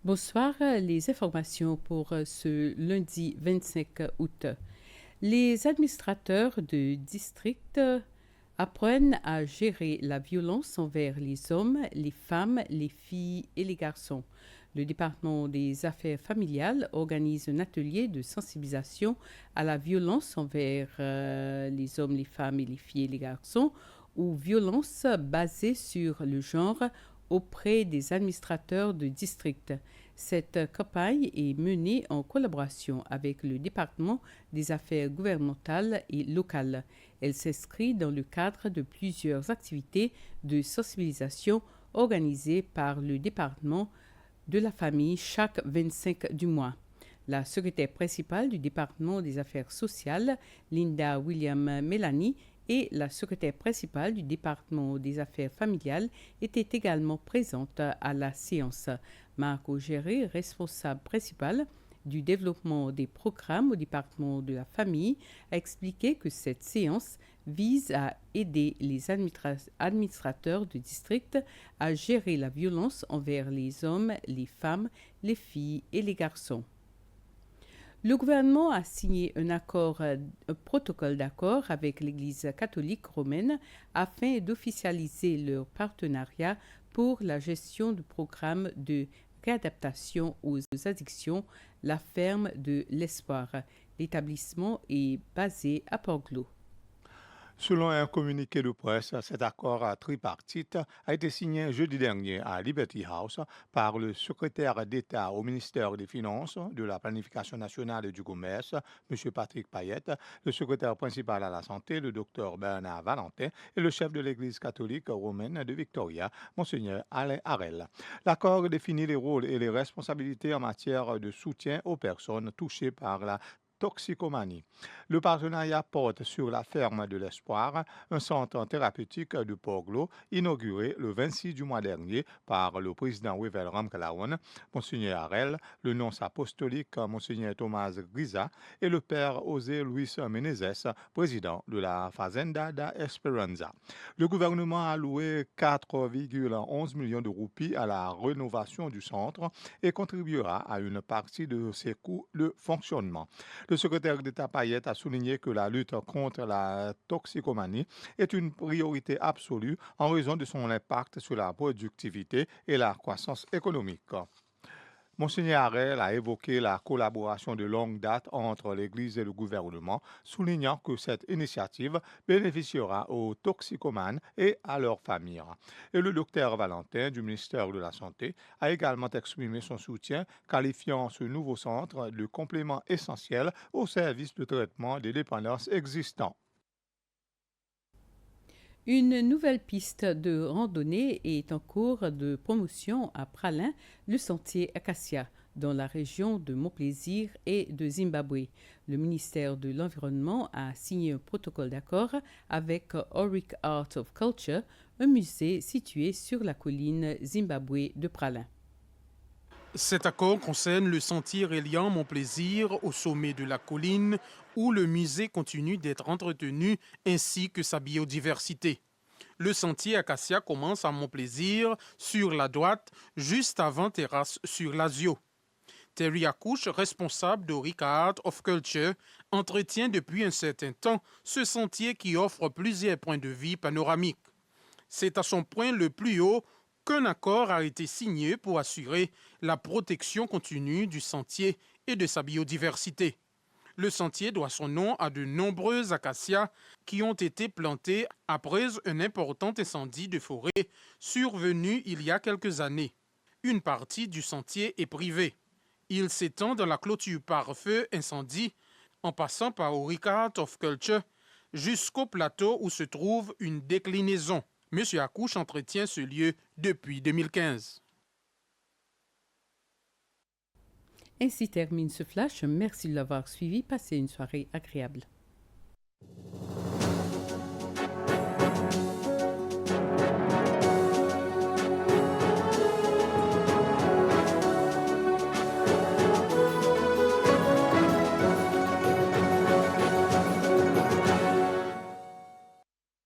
Bonsoir, les informations pour ce lundi 25 août. Les administrateurs de district apprennent à gérer la violence envers les hommes, les femmes, les filles et les garçons. Le département des affaires familiales organise un atelier de sensibilisation à la violence envers les hommes, les femmes et les filles et les garçons, ou violence basée sur le genre auprès des administrateurs de district. Cette campagne est menée en collaboration avec le département des affaires gouvernementales et locales. Elle s'inscrit dans le cadre de plusieurs activités de sensibilisation organisées par le département de la famille chaque 25 du mois. La secrétaire principale du département des affaires sociales, Linda William Melanie, et la secrétaire principale du département des affaires familiales étaient également présentes à la séance. Marc Augéré, responsable principal du développement des programmes au département de la famille, a expliqué que cette séance vise à aider les administrateurs de district à gérer la violence envers les hommes, les femmes, les filles et les garçons. Le gouvernement a signé un protocole d'accord avec l'Église catholique romaine afin d'officialiser leur partenariat pour la gestion du programme de réadaptation aux addictions, la ferme de l'Espoir. L'établissement est basé à Port-Glo. Selon un communiqué de presse, cet accord tripartite a été signé jeudi dernier à Liberty House par le secrétaire d'État au ministère des Finances, de la Planification nationale et du Commerce, M. Patrick Payette, le secrétaire principal à la Santé, le Dr Bernard Valentin, et le chef de l'Église catholique romaine de Victoria, Monseigneur Alain Harel. L'accord définit les rôles et les responsabilités en matière de soutien aux personnes touchées par la toxicomanie. Le partenariat porte sur la ferme de l'Espoir, un centre thérapeutique de Port-Glo, inauguré le 26 du mois dernier par le président Wevel Ramkalawan, Monseigneur Harel, le nonce apostolique Monseigneur Thomas Grisa et le père José Luis Menezes, président de la Fazenda da Esperanza. Le gouvernement a alloué 4,11 millions de roupies à la rénovation du centre et contribuera à une partie de ses coûts de fonctionnement. Le secrétaire d'État Payette a souligné que la lutte contre la toxicomanie est une priorité absolue en raison de son impact sur la productivité et la croissance économique. Monseigneur Harel a évoqué la collaboration de longue date entre l'Église et le gouvernement, soulignant que cette initiative bénéficiera aux toxicomanes et à leurs familles. Et le docteur Valentin du ministère de la Santé a également exprimé son soutien, qualifiant ce nouveau centre de complément essentiel au service de traitement des dépendances existants. Une nouvelle piste de randonnée est en cours de promotion à Pralin, le sentier Acacia, dans la région de Montplaisir et de Zimbabwe. Le ministère de l'Environnement a signé un protocole d'accord avec Auric Art of Culture, un musée situé sur la colline Zimbabwe de Pralin. Cet accord concerne le sentier reliant Montplaisir au sommet de la colline où le musée continue d'être entretenu ainsi que sa biodiversité. Le sentier Acacia commence à Montplaisir sur la droite juste avant Terrasse sur Lazio. Terry Accouche, responsable d'Auric Art of Culture, entretient depuis un certain temps ce sentier qui offre plusieurs points de vue panoramiques. C'est à son point le plus haut qu'un accord a été signé pour assurer la protection continue du sentier et de sa biodiversité. Le sentier doit son nom à de nombreux acacias qui ont été plantés après un important incendie de forêt survenu il y a quelques années. Une partie du sentier est privée. Il s'étend dans la clôture par feu incendie en passant par Auric Art of Culture jusqu'au plateau où se trouve une déclinaison. M. Accouche entretient ce lieu depuis 2015. Ainsi termine ce flash. Merci de l'avoir suivi. Passez une soirée agréable.